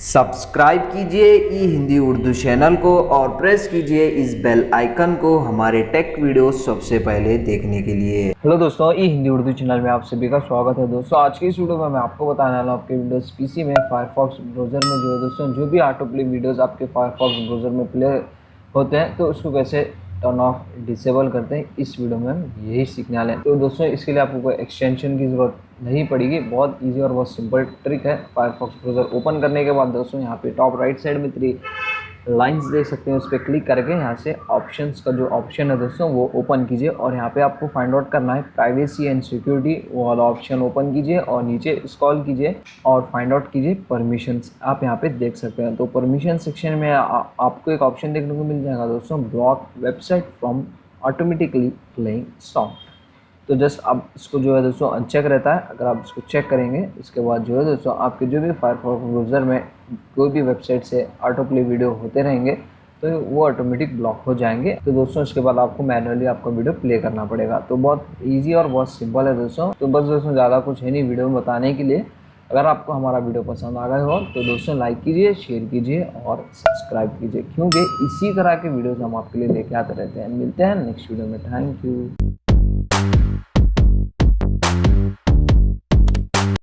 Subscribe कीजिए ई Hindi Urdu channel को और प्रेस कीजिए इस बेल आइकन को हमारे टेक वीडियो सबसे पहले देखने के लिए। हेलो दोस्तों, ई हिंदी उर्दू चैनल में आप सभी का स्वागत है। दोस्तों आज की इस वीडियो में मैं आपको बताने वाला हूँ आपके विंडोज़ पीसी में फायरफॉक्स ब्राउज़र में जो है दोस्तों जो भी ऑटो प्ले वीडियोज़ आपके फायरफॉक्स ब्राउज़र में प्ले होते हैं तो उसको कैसे टर्न ऑफ डिसेबल करते हैं, इस वीडियो में हम यही सीखने वाले हैं। तो दोस्तों इसके लिए आपको कोई एक्सटेंशन की ज़रूरत नहीं पड़ेगी, बहुत ईजी और बहुत सिंपल ट्रिक है। फायरफॉक्स ब्राउज़र ओपन करने के बाद दोस्तों यहाँ पे टॉप राइट साइड में 3 लाइंस देख सकते हैं, उस पर क्लिक करके यहाँ से ऑप्शंस का जो ऑप्शन है दोस्तों वो ओपन कीजिए और यहाँ पे आपको फाइंड आउट करना है प्राइवेसी एंड सिक्योरिटी, वो वाला ऑप्शन ओपन कीजिए और नीचे स्क्रॉल कीजिए और फाइंड आउट कीजिए परमिशंस। आप यहाँ पे देख सकते हैं तो परमिशन सेक्शन में आपको एक ऑप्शन देखने को मिल जाएगा दोस्तों, block website from automatically playing song. तो जस्ट आप इसको जो है दोस्तों अनचेक रहता है। अगर आप इसको चेक करेंगे इसके बाद जो है दोस्तों आपके जो भी फायरफॉक्स ब्राउज़र में कोई भी वेबसाइट से ऑटो प्ले वीडियो होते रहेंगे तो वो ऑटोमेटिक ब्लॉक हो जाएंगे। तो दोस्तों इसके बाद आपको मैनुअली आपका वीडियो प्ले करना पड़ेगा। तो बहुत ईजी और बहुत सिंपल है दोस्तों। तो बस दोस्तों ज़्यादा कुछ है नहीं वीडियो में बताने के लिए। अगर आपको हमारा वीडियो पसंद आ गया हो तो दोस्तों लाइक कीजिए, शेयर कीजिए और सब्सक्राइब कीजिए, क्योंकि इसी तरह के वीडियोज़ हम आपके लिए लेके आते रहते हैं। मिलते हैं नेक्स्ट वीडियो में। Thank you.